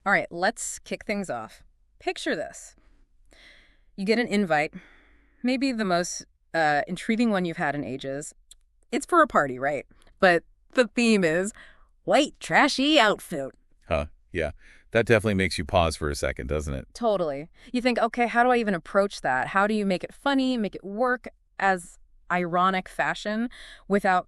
All right, let's kick things off. Picture this. You get an invite, maybe the most intriguing one you've had in ages. It's for a party, right? But the theme is white trashy outfit. Huh, yeah. That definitely makes you pause for a second, doesn't it? Totally. You think, okay, how do I even approach that? How do you make it funny, make it work as ironic fashion without,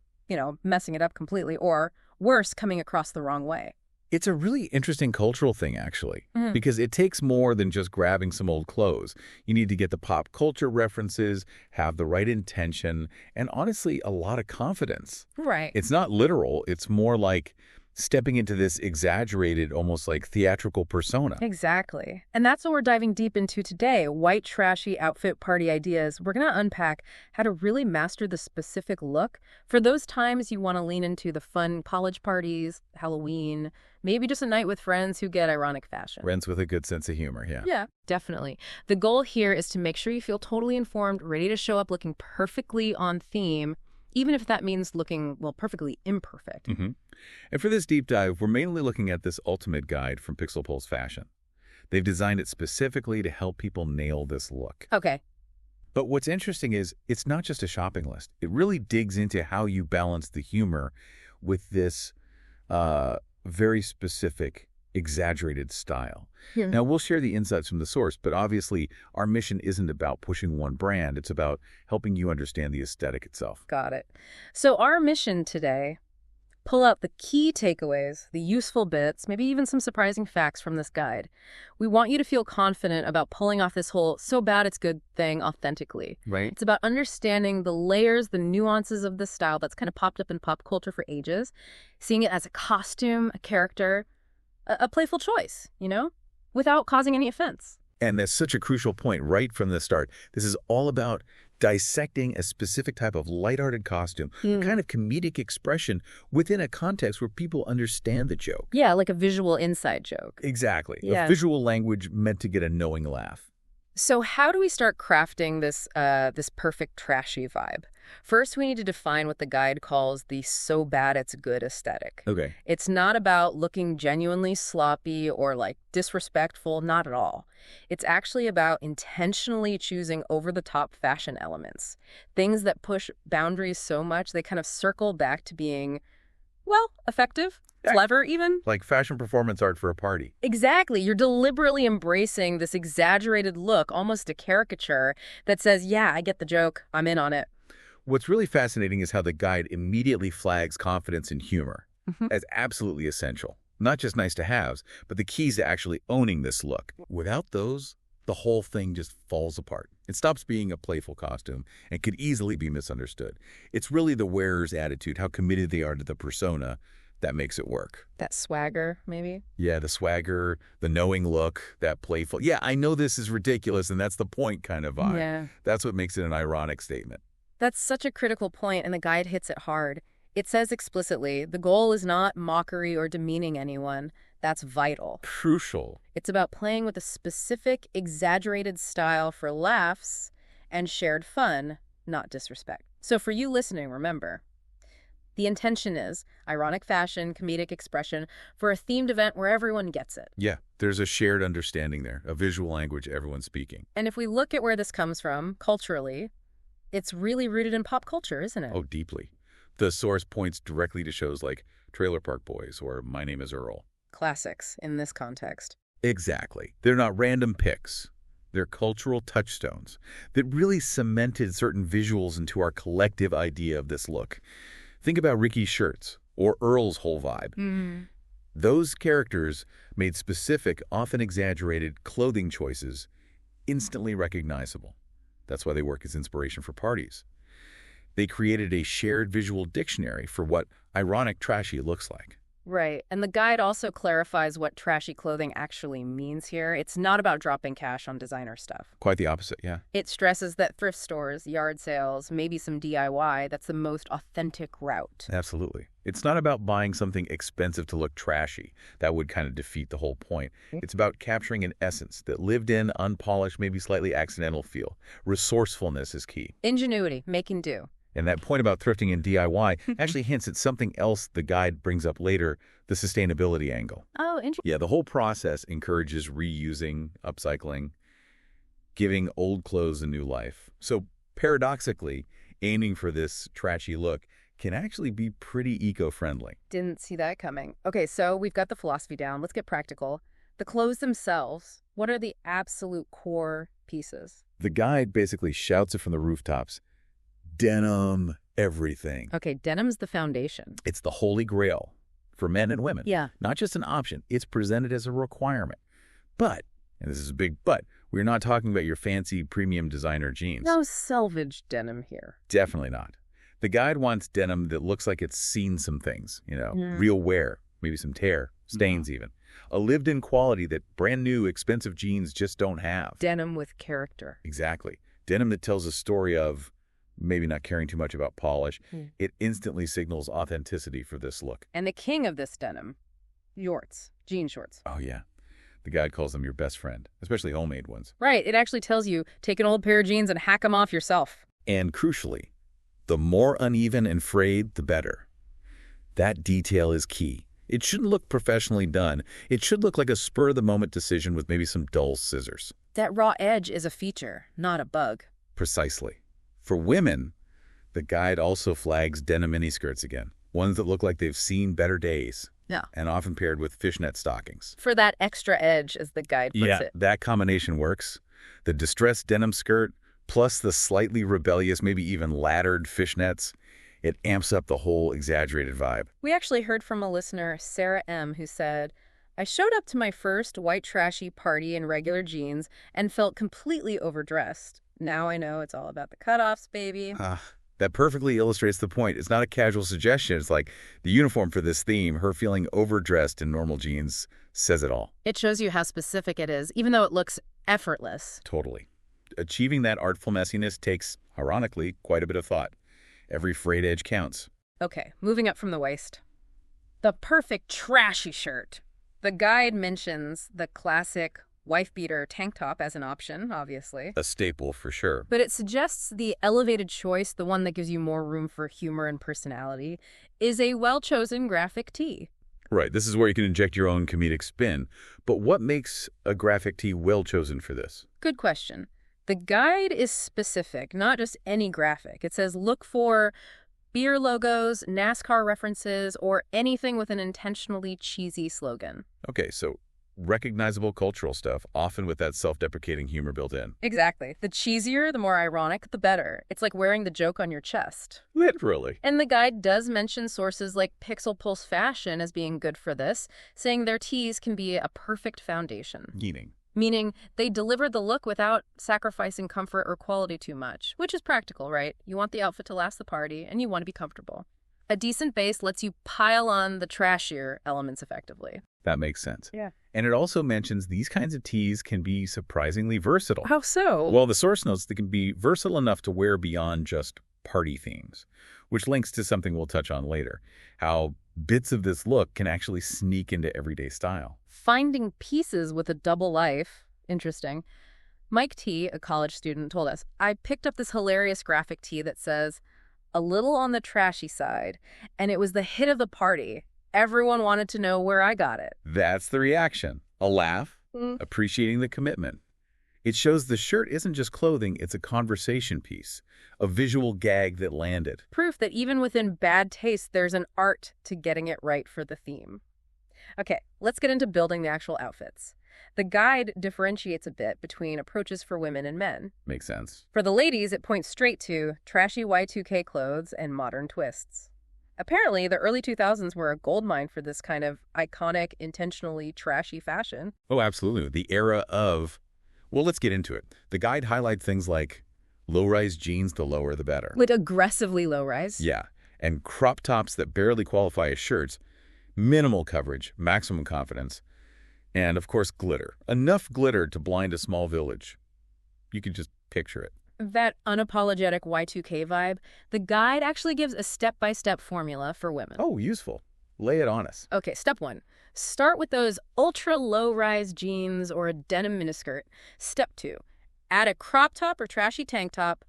messing it up completely or worse, coming across the wrong way? It's a really interesting cultural thing, actually, Mhm. because it takes more than just grabbing some old clothes. You need to get the pop culture references, have the right intention, and honestly, a lot of confidence. Right. It's not literal. It's more like stepping into this exaggerated, almost like theatrical persona. Exactly. And that's what we're diving deep into today. White trashy outfit party ideas. We're going to unpack how to really master the specific look for those times you want to lean into the fun college parties, Halloween, maybe just a night with friends who get ironic fashion. Friends with a good sense of humor, yeah. Yeah, definitely. The goal here is to make sure you feel totally informed, ready to show up looking perfectly on theme, even if that means looking, well, perfectly imperfect. And for this deep dive, we're mainly looking at this ultimate guide from Pixel Pulse Fashion. They've designed it specifically to help people nail this look. Okay. But what's interesting is it's not just a shopping list. It really digs into how you balance the humor with this very specific, exaggerated style. Yeah. Now, we'll share the insights from the source, but obviously our mission isn't about pushing one brand. It's about helping you understand the aesthetic itself. Got it. So our mission today, pull out the key takeaways, the useful bits, maybe even some surprising facts from this guide. We want you to feel confident about pulling off this whole so bad it's good thing authentically. Right. It's about understanding the layers, the nuances of this style that's kind of popped up in pop culture for ages, seeing it as a costume, a character, a playful choice, without causing any offense. And that's such a crucial point right from the start. This is all about dissecting a specific type of lighthearted costume, a kind of comedic expression within a context where people understand the joke. Yeah, like a visual inside joke. Exactly. Yeah. A visual language meant to get a knowing laugh. So how do we start crafting this perfect trashy vibe? First, we need to define what the guide calls the so bad it's good aesthetic. Okay. It's not about looking genuinely sloppy or disrespectful, not at all. It's actually about intentionally choosing over-the-top fashion elements, things that push boundaries so much they kind of circle back to being, well, effective, clever even. Like fashion performance art for a party. Exactly. You're deliberately embracing this exaggerated look, almost a caricature, that says, yeah, I get the joke, I'm in on it. What's really fascinating is how the guide immediately flags confidence and humor as absolutely essential. Not just nice to haves, but the keys to actually owning this look. Without those, the whole thing just falls apart. It stops being a playful costume and could easily be misunderstood. It's really the wearer's attitude, how committed they are to the persona, that makes it work. That swagger, maybe? Yeah, the swagger, the knowing look, that playful, yeah, I know this is ridiculous and that's the point kind of vibe. Yeah. That's what makes it an ironic statement. That's such a critical point, and the guide hits it hard. It says explicitly, the goal is not mockery or demeaning anyone. That's vital. Crucial. It's about playing with a specific, exaggerated style for laughs and shared fun, not disrespect. So for you listening, remember, the intention is ironic fashion, comedic expression for a themed event where everyone gets it. Yeah, there's a shared understanding there, a visual language everyone's speaking. And if we look at where this comes from, culturally, it's really rooted in pop culture, isn't it? Oh, deeply. The source points directly to shows like Trailer Park Boys or My Name is Earl. Classics in this context. Exactly. They're not random picks. They're cultural touchstones that really cemented certain visuals into our collective idea of this look. Think about Ricky's shirts or Earl's whole vibe. Those characters made specific, often exaggerated clothing choices instantly recognizable. That's why they work as inspiration for parties. They created a shared visual dictionary for what ironic trashy looks like. Right. And the guide also clarifies what trashy clothing actually means here. It's not about dropping cash on designer stuff. Quite the opposite, yeah. It stresses that thrift stores, yard sales, maybe some DIY, that's the most authentic route. Absolutely. It's not about buying something expensive to look trashy. That would kind of defeat the whole point. It's about capturing an essence, that lived in, unpolished, maybe slightly accidental feel. Resourcefulness is key. Ingenuity, making do. And that point about thrifting and DIY actually hints at something else the guide brings up later, the sustainability angle. Oh, interesting. Yeah, the whole process encourages reusing, upcycling, giving old clothes a new life. So paradoxically, aiming for this trashy look can actually be pretty eco-friendly. Didn't see that coming. Okay, so we've got the philosophy down. Let's get practical. The clothes themselves, what are the absolute core pieces? The guide basically shouts it from the rooftops. Denim, everything. Okay, denim's the foundation. It's the holy grail for men and women. Yeah. Not just an option. It's presented as a requirement. But, and this is a big but, we're not talking about your fancy premium designer jeans. No salvage denim here. Definitely not. The guide wants denim that looks like it's seen some things, real wear, maybe some tear, stains even. A lived-in quality that brand new, expensive jeans just don't have. Denim with character. Exactly. Denim that tells a story of maybe not caring too much about polish. It instantly signals authenticity for this look. And the king of this denim, jorts, jean shorts. Oh, yeah. The guide calls them your best friend, especially homemade ones. Right. It actually tells you, take an old pair of jeans and hack them off yourself. And crucially, the more uneven and frayed, the better. That detail is key. It shouldn't look professionally done. It should look like a spur-of-the-moment decision with maybe some dull scissors. That raw edge is a feature, not a bug. Precisely. For women, the guide also flags denim miniskirts again, ones that look like they've seen better days. Yeah. And often paired with fishnet stockings. For that extra edge, as the guide puts it. That combination works. The distressed denim skirt, plus the slightly rebellious, maybe even laddered fishnets, it amps up the whole exaggerated vibe. We actually heard from a listener, Sarah M., who said, I showed up to my first white trashy party in regular jeans and felt completely overdressed. Now I know it's all about the cutoffs, baby. That perfectly illustrates the point. It's not a casual suggestion. It's like the uniform for this theme, her feeling overdressed in normal jeans, says it all. It shows you how specific it is, even though it looks effortless. Totally. Achieving that artful messiness takes, ironically, quite a bit of thought. Every frayed edge counts. Okay, moving up from the waist. The perfect trashy shirt. The guide mentions the classic wife-beater tank top as an option, obviously. A staple for sure. But it suggests the elevated choice, the one that gives you more room for humor and personality, is a well-chosen graphic tee. Right, this is where you can inject your own comedic spin. But what makes a graphic tee well-chosen for this? Good question. The guide is specific, not just any graphic. It says look for beer logos, NASCAR references, or anything with an intentionally cheesy slogan. Okay, so recognizable cultural stuff, often with that self-deprecating humor built in. Exactly. The cheesier, the more ironic, the better. It's like wearing the joke on your chest. Literally. And the guide does mention sources like Pixel Pulse Fashion as being good for this, saying their tees can be a perfect foundation. Meaning they deliver the look without sacrificing comfort or quality too much, which is practical, right? You want the outfit to last the party, and you want to be comfortable. A decent base lets you pile on the trashier elements effectively. That makes sense. Yeah. And it also mentions these kinds of tees can be surprisingly versatile. How so? Well, the source notes they can be versatile enough to wear beyond just party themes, which links to something we'll touch on later, how bits of this look can actually sneak into everyday style. Finding pieces with a double life. Interesting. Mike T., a college student, told us, I picked up this hilarious graphic tee that says, a little on the trashy side, and it was the hit of the party. Everyone wanted to know where I got it. That's the reaction. A laugh, appreciating the commitment. It shows the shirt isn't just clothing, it's a conversation piece, a visual gag that landed. Proof that even within bad taste, there's an art to getting it right for the theme. Okay, let's get into building the actual outfits. The guide differentiates a bit between approaches for women and men. Makes sense. For the ladies, it points straight to trashy Y2K clothes and modern twists. Apparently, the early 2000s were a goldmine for this kind of iconic, intentionally trashy fashion. Oh, absolutely. The era of, well, let's get into it. The guide highlights things like low-rise jeans, the lower the better. Like aggressively low-rise? Yeah, and crop tops that barely qualify as shirts, minimal coverage, maximum confidence, and, of course, glitter. Enough glitter to blind a small village. You can just picture it. That unapologetic Y2K vibe, the guide actually gives a step-by-step formula for women. Oh, useful. Lay it on us. Okay, step 1. Start with those ultra low-rise jeans or a denim miniskirt. Step 2. Add a crop top or trashy tank top.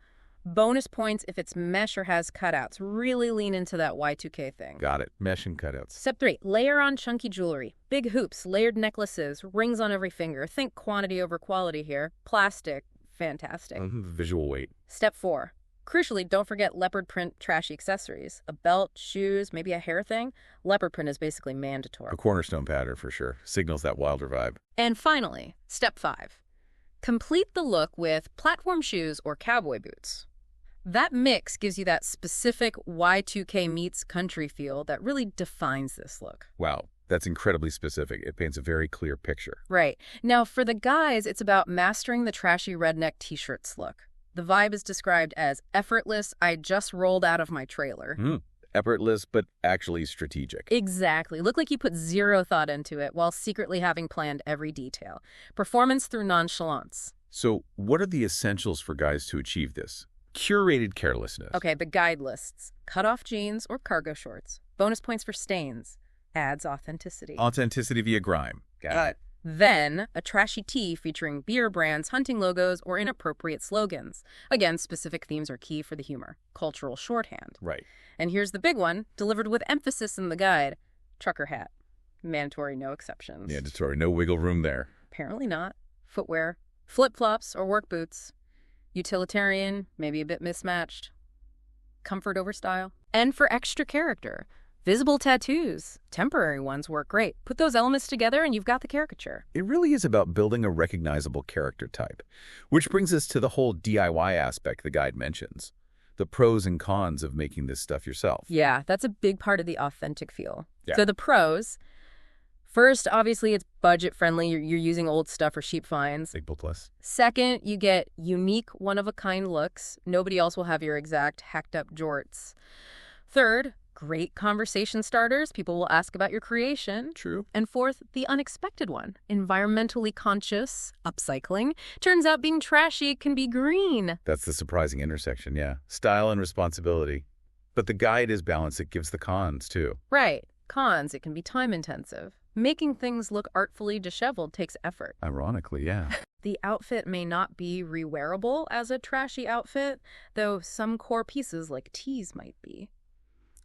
Bonus points if it's mesh or has cutouts. Really lean into that Y2K thing. Got it. Mesh and cutouts. Step 3, layer on chunky jewelry. Big hoops, layered necklaces, rings on every finger. Think quantity over quality here. Plastic, fantastic. Visual weight. Step 4, crucially, don't forget leopard print trashy accessories. A belt, shoes, maybe a hair thing. Leopard print is basically mandatory. A cornerstone pattern for sure. Signals that wilder vibe. And finally, step 5, complete the look with platform shoes or cowboy boots. That mix gives you that specific Y2K meets country feel that really defines this look. Wow, that's incredibly specific. It paints a very clear picture. Right. Now, for the guys, it's about mastering the trashy redneck t-shirts look. The vibe is described as effortless, I just rolled out of my trailer. Effortless, but actually strategic. Exactly. Look like you put zero thought into it while secretly having planned every detail. Performance through nonchalance. So what are the essentials for guys to achieve this? Curated carelessness. Okay, the guide lists. Cut-off jeans or cargo shorts. Bonus points for stains. Adds authenticity. Authenticity via grime. Got it. Then, a trashy tee featuring beer brands, hunting logos, or inappropriate slogans. Again, specific themes are key for the humor. Cultural shorthand. Right. And here's the big one, delivered with emphasis in the guide. Trucker hat. Mandatory, no exceptions. Mandatory, no wiggle room there. Apparently not. Footwear. Flip-flops or work boots. Utilitarian, maybe a bit mismatched. Comfort over style. And for extra character, visible tattoos. Temporary ones work great. Put those elements together and you've got the caricature. It really is about building a recognizable character type, which brings us to the whole DIY aspect the guide mentions. The pros and cons of making this stuff yourself. Yeah, that's a big part of the authentic feel. Yeah. So the pros, first, obviously, it's budget-friendly. You're using old stuff or cheap finds. Big plus. Second, you get unique, one-of-a-kind looks. Nobody else will have your exact hacked-up jorts. Third, great conversation starters. People will ask about your creation. True. And fourth, the unexpected one. Environmentally conscious, upcycling. Turns out being trashy can be green. That's the surprising intersection, yeah. Style and responsibility. But the guide is balanced. It gives the cons, too. Right. Cons, it can be time-intensive. Making things look artfully disheveled takes effort. Ironically, yeah. The outfit may not be re-wearable as a trashy outfit, though some core pieces like tees might be.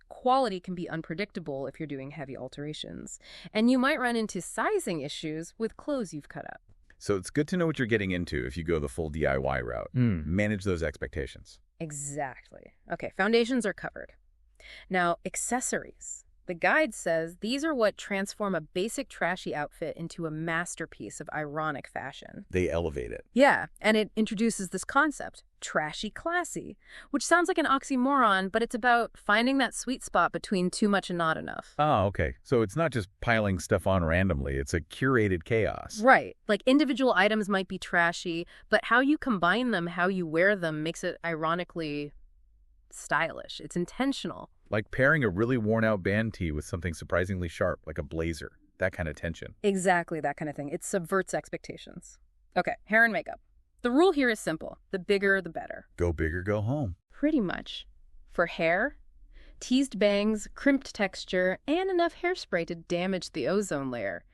Quality can be unpredictable if you're doing heavy alterations, and you might run into sizing issues with clothes you've cut up. So it's good to know what you're getting into if you go the full DIY route. Manage those expectations. Exactly. Okay, foundations are covered. Now, accessories. The guide says these are what transform a basic trashy outfit into a masterpiece of ironic fashion. They elevate it. Yeah, and it introduces this concept, trashy classy, which sounds like an oxymoron, but it's about finding that sweet spot between too much and not enough. Oh, okay. So it's not just piling stuff on randomly. It's a curated chaos. Right. Like individual items might be trashy, but how you combine them, how you wear them makes it ironically stylish. It's intentional. Like pairing a really worn-out band tee with something surprisingly sharp, like a blazer. That kind of tension. Exactly that kind of thing. It subverts expectations. Okay, hair and makeup. The rule here is simple. The bigger, the better. Go big or go home. Pretty much. For hair, teased bangs, crimped texture, and enough hairspray to damage the ozone layer.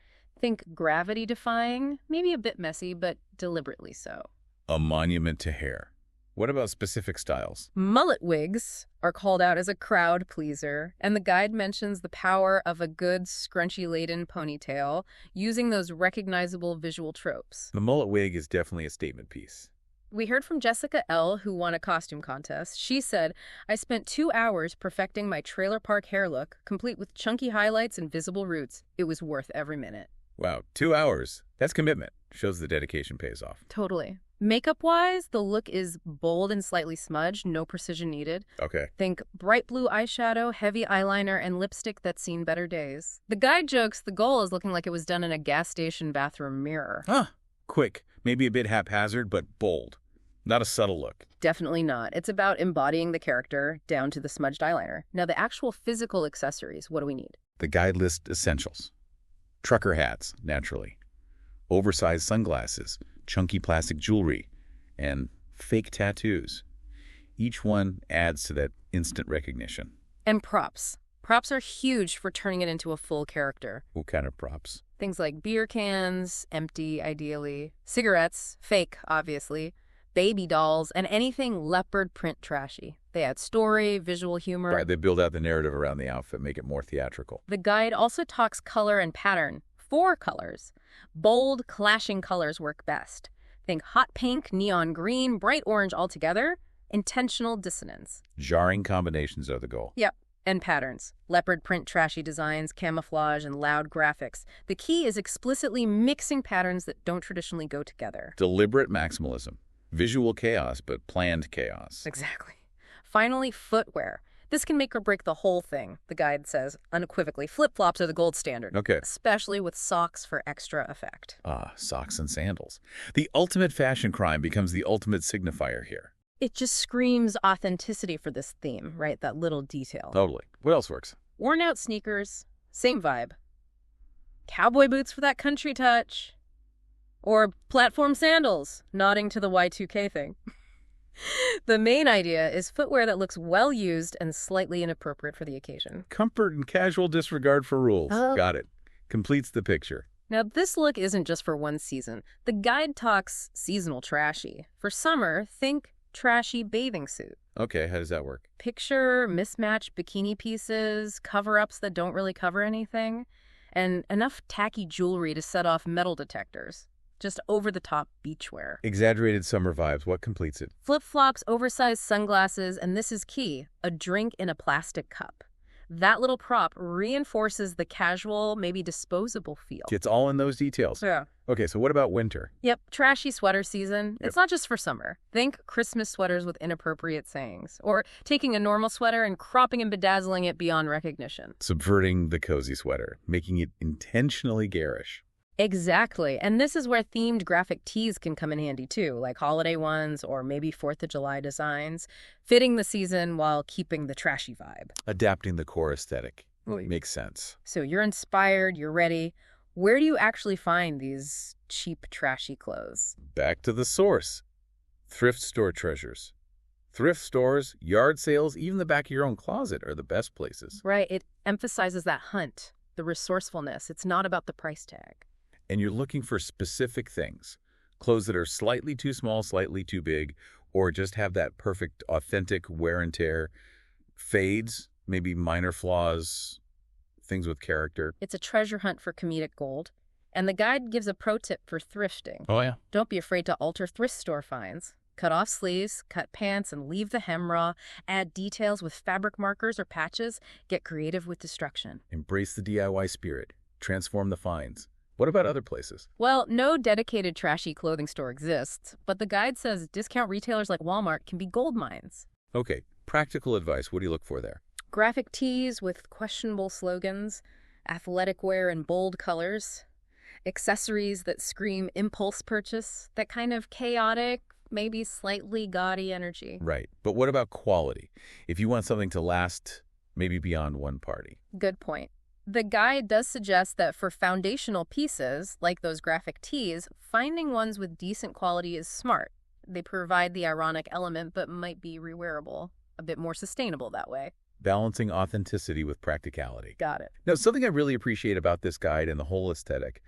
Think gravity-defying, maybe a bit messy, but deliberately so. A monument to hair. What about specific styles? Mullet wigs are called out as a crowd pleaser, and the guide mentions the power of a good scrunchy-laden ponytail using those recognizable visual tropes. The mullet wig is definitely a statement piece. We heard from Jessica L., who won a costume contest. She said, I spent 2 hours perfecting my trailer park hair look, complete with chunky highlights and visible roots. It was worth every minute. Wow, 2 hours. That's commitment. Shows the dedication pays off. Totally. Makeup-wise, the look is bold and slightly smudged, no precision needed. Okay. Think bright blue eyeshadow, heavy eyeliner, and lipstick that's seen better days. The guide jokes the goal is looking like it was done in a gas station bathroom mirror. Quick, maybe a bit haphazard, but bold. Not a subtle look. Definitely not. It's about embodying the character down to the smudged eyeliner. Now, the actual physical accessories, what do we need? The guide lists essentials. Trucker hats, naturally. Oversized sunglasses, chunky plastic jewelry, and fake tattoos. Each one adds to that instant recognition. And props. Props are huge for turning it into a full character. What kind of props? Things like beer cans, empty, ideally. Cigarettes, fake, obviously. baby dolls, and anything leopard print trashy. They add story, visual humor. Right, they build out the narrative around the outfit, make it more theatrical. The guide also talks color and pattern. 4 colors. Bold, clashing colors work best. Think hot pink, neon green, bright orange all together. Intentional dissonance. Jarring combinations are the goal. Yep. And patterns. Leopard print trashy designs, camouflage, and loud graphics. The key is explicitly mixing patterns that don't traditionally go together. Deliberate maximalism. Visual chaos, but planned chaos. Exactly. Finally, footwear. This can make or break the whole thing, the guide says unequivocally. Flip-flops are the gold standard. Okay. Especially with socks for extra effect. Socks and sandals. The ultimate fashion crime becomes the ultimate signifier here. It just screams authenticity for this theme, right? That little detail. Totally. What else works? Worn-out sneakers, same vibe. Cowboy boots for that country touch. Or platform sandals, nodding to the Y2K thing. The main idea is footwear that looks well-used and slightly inappropriate for the occasion. Comfort and casual disregard for rules. Got it. Completes the picture. Now, this look isn't just for one season. The guide talks seasonal trashy. For summer, think trashy bathing suit. Okay, how does that work? Picture mismatched bikini pieces, cover-ups that don't really cover anything, and enough tacky jewelry to set off metal detectors. Just over-the-top beachwear. Exaggerated summer vibes. What completes it? Flip-flops, oversized sunglasses, and this is key, a drink in a plastic cup. That little prop reinforces the casual, maybe disposable feel. It's all in those details. Yeah. Okay, so what about winter? Yep, trashy sweater season. Yep. It's not just for summer. Think Christmas sweaters with inappropriate sayings. Or taking a normal sweater and cropping and bedazzling it beyond recognition. Subverting the cozy sweater, making it intentionally garish. Exactly. And this is where themed graphic tees can come in handy too, like holiday ones or maybe 4th of July designs, fitting the season while keeping the trashy vibe. Adapting the core aesthetic. Right. Makes sense. So you're inspired, you're ready. Where do you actually find these cheap, trashy clothes? Back to the source. Thrift store treasures. Thrift stores, yard sales, even the back of your own closet are the best places. Right. It emphasizes that hunt, the resourcefulness. It's not about the price tag. And you're looking for specific things. Clothes that are slightly too small, slightly too big, or just have that perfect, authentic wear and tear. Fades, maybe minor flaws, things with character. It's a treasure hunt for comedic gold. And the guide gives a pro tip for thrifting. Oh, yeah? Don't be afraid to alter thrift store finds. Cut off sleeves, cut pants, and leave the hem raw. Add details with fabric markers or patches. Get creative with destruction. Embrace the DIY spirit. Transform the finds. What about other places? Well, no dedicated trashy clothing store exists, but the guide says discount retailers like Walmart can be gold mines. Okay, practical advice. What do you look for there? Graphic tees with questionable slogans, athletic wear in bold colors, accessories that scream impulse purchase, that kind of chaotic, maybe slightly gaudy energy. Right, but what about quality? If you want something to last maybe beyond one party. Good point. The guide does suggest that for foundational pieces, like those graphic tees, finding ones with decent quality is smart. They provide the ironic element, but might be rewearable, a bit more sustainable that way. Balancing authenticity with practicality. Got it. Now, something I really appreciate about this guide and the whole aesthetic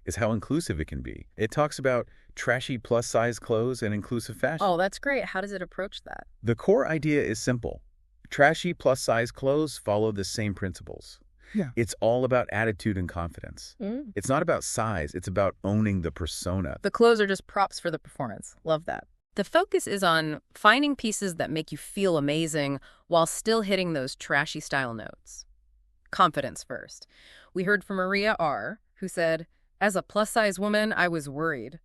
is how inclusive it can be. It talks about trashy plus-size clothes and inclusive fashion. Oh, that's great. How does it approach that? The core idea is simple. Trashy plus-size clothes follow the same principles. Yeah. It's all about attitude and confidence. It's not about size. It's about owning the persona. The clothes are just props for the performance. Love that. The focus is on finding pieces that make you feel amazing while still hitting those trashy style notes. Confidence first. We heard from Maria R., who said, "As a plus-size woman, I was worried,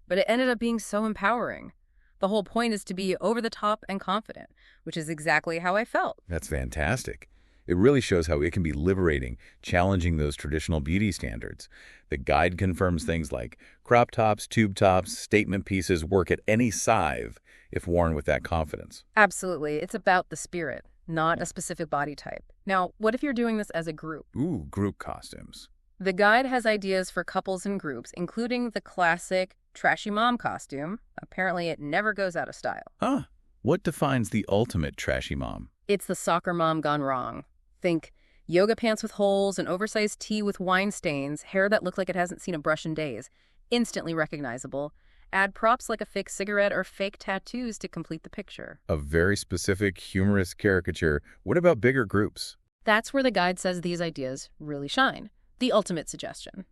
but it ended up being so empowering. The whole point is to be over the top and confident, which is exactly how I felt." That's fantastic. It really shows how it can be liberating, challenging those traditional beauty standards. The guide confirms things like crop tops, tube tops, statement pieces work at any size if worn with that confidence. Absolutely. It's about the spirit, not a specific body type. Now, what if you're doing this as a group? Ooh, group costumes. The guide has ideas for couples and groups, including the classic trashy mom costume. Apparently, it never goes out of style. Huh. What defines the ultimate trashy mom? It's the soccer mom gone wrong. Think yoga pants with holes, an oversized tee with wine stains, hair that looked like it hasn't seen a brush in days. Instantly recognizable. Add props like a fake cigarette or fake tattoos to complete the picture. A very specific, humorous caricature. What about bigger groups? That's where the guide says these ideas really shine. The ultimate suggestion.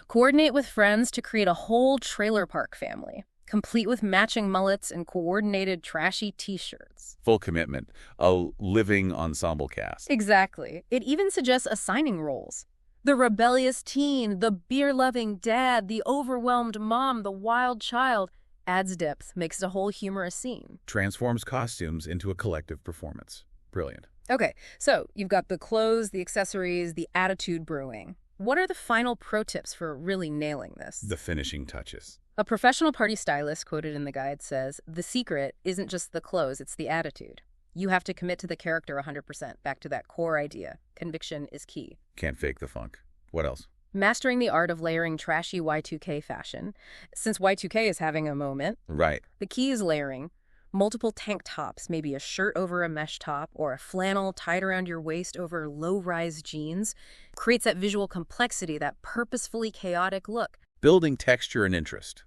Coordinate with friends to create a whole trailer park family, complete with matching mullets and coordinated trashy t-shirts. Full commitment. A living ensemble cast. Exactly. It even suggests assigning roles. The rebellious teen, the beer-loving dad, the overwhelmed mom, the wild child. Adds depth, makes it a whole humorous scene. Transforms costumes into a collective performance. Brilliant. Okay, so you've got the clothes, the accessories, the attitude brewing. What are the final pro tips for really nailing this? The finishing touches. A professional party stylist quoted in the guide says, the secret isn't just the clothes, it's the attitude. You have to commit to the character 100%, back to that core idea. Conviction is key. Can't fake the funk. What else? Mastering the art of layering trashy Y2K fashion. Since Y2K is having a moment, Right. the key is layering. Multiple tank tops, maybe a shirt over a mesh top or a flannel tied around your waist over low-rise jeans, creates that visual complexity, that purposefully chaotic look. Building texture and interest.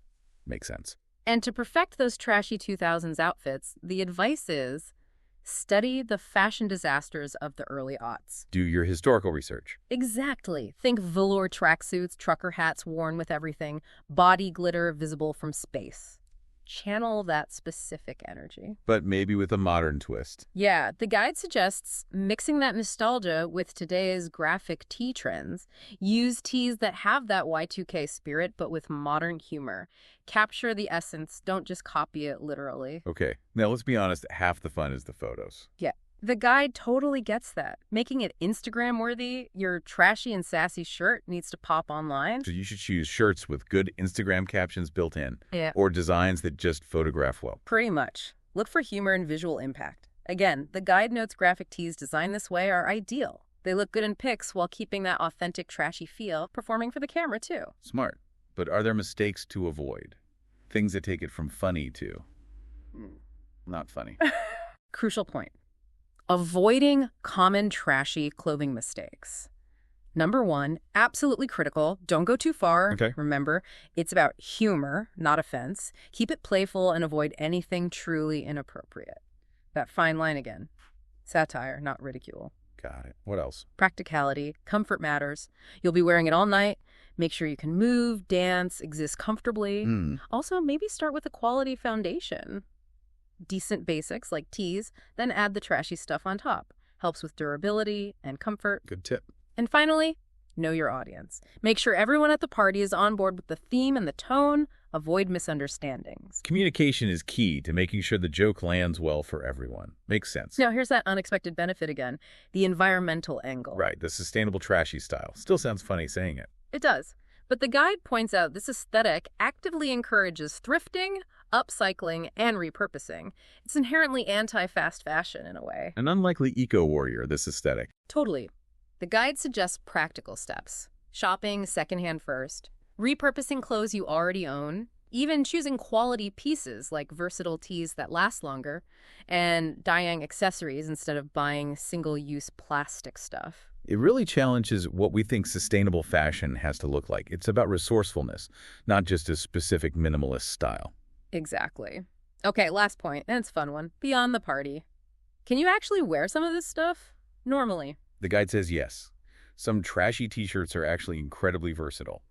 Makes sense. And to perfect those trashy 2000s outfits, the advice is study the fashion disasters of the early aughts. Do your historical research. Exactly. Think velour tracksuits, trucker hats worn with everything, body glitter visible from space. Channel that specific energy. But maybe with a modern twist. Yeah, the guide suggests mixing that nostalgia with today's graphic tee trends. Use tees that have that Y2K spirit, but with modern humor. Capture the essence, don't just copy it literally. Okay, now let's be honest, half the fun is the photos. Yeah, the guide totally gets that. Making it Instagram-worthy, your trashy and sassy shirt needs to pop online. So you should choose shirts with good Instagram captions built in. Yeah. Or designs that just photograph well. Pretty much. Look for humor and visual impact. Again, the guide notes graphic tees designed this way are ideal. They look good in pics while keeping that authentic trashy feel, performing for the camera too. Smart. But are there mistakes to avoid? Things that take it from funny to not funny. Crucial point. Avoiding common trashy clothing mistakes. Number 1, absolutely critical. Don't go too far. Okay. Remember, it's about humor, not offense. Keep it playful and avoid anything truly inappropriate. That fine line again. Satire, not ridicule. Got it. What else? Practicality, comfort matters. You'll be wearing it all night. Make sure you can move, dance, exist comfortably. Also, maybe start with a quality foundation. Decent basics like tees, then add the trashy stuff on top. Helps with durability and comfort. Good tip. And finally, know your audience. Make sure everyone at the party is on board with the theme and the tone. Avoid misunderstandings. Communication is key to making sure the joke lands well for everyone. Makes sense. Now, here's that unexpected benefit again, the environmental angle. Right, the sustainable trashy style. Still sounds funny saying it. It does. But the guide points out this aesthetic actively encourages thrifting, upcycling, and repurposing. It's inherently anti-fast fashion in a way. An unlikely eco-warrior, this aesthetic. Totally. The guide suggests practical steps. Shopping secondhand first, repurposing clothes you already own, even choosing quality pieces like versatile tees that last longer, and dyeing accessories instead of buying single-use plastic stuff. It really challenges what we think sustainable fashion has to look like. It's about resourcefulness, not just a specific minimalist style. Exactly. Okay, last point, and it's a fun one. Beyond the party. Can you actually wear some of this stuff? Normally. The guide says yes. Some trashy t-shirts are actually incredibly versatile.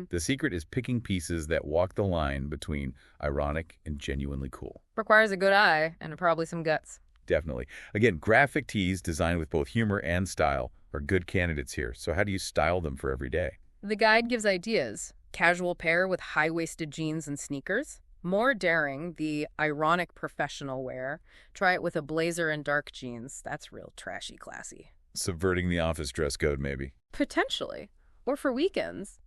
The secret is picking pieces that walk the line between ironic and genuinely cool. Requires a good eye and probably some guts. Definitely. Again, graphic tees designed with both humor and style are good candidates here. So how do you style them for every day? The guide gives ideas. Casual pair with high-waisted jeans and sneakers. More daring, the ironic professional wear. Try it with a blazer and dark jeans. That's real trashy classy. Subverting the office dress code, maybe. Potentially. Or for weekends.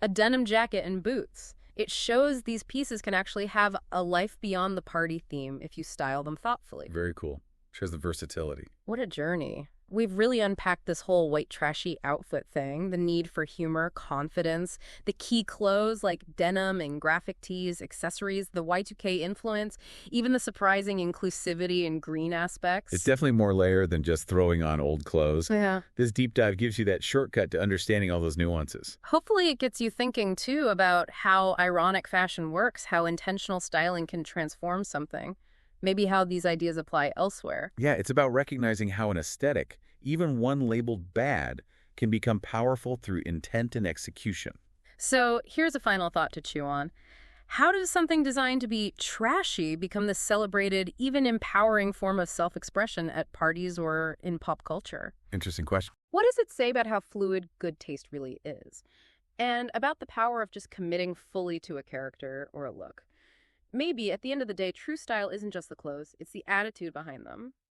A denim jacket and boots. It shows these pieces can actually have a life beyond the party theme if you style them thoughtfully. Very cool. Shows the versatility. What a journey. We've really unpacked this whole white trashy outfit thing, the need for humor, confidence, the key clothes like denim and graphic tees, accessories, the Y2K influence, even the surprising inclusivity and green It's aspects. definitely more layered than just throwing on old clothes. Yeah. This deep dive gives you that shortcut to understanding all those nuances. Hopefully, it gets you thinking too about how ironic fashion works, how intentional styling can transform something, maybe how these ideas apply elsewhere. Yeah, it's about recognizing how an aesthetic, even one labeled bad, can become powerful through intent and execution. So, here's a final thought to chew on. How does something designed to be trashy become this celebrated, even empowering form of self expression at parties or in pop culture? Interesting question. What does it say about how fluid good taste really is? And about the power of just committing fully to a character or a look? Maybe at the end of the day, true style isn't just the clothes, it's the attitude behind them.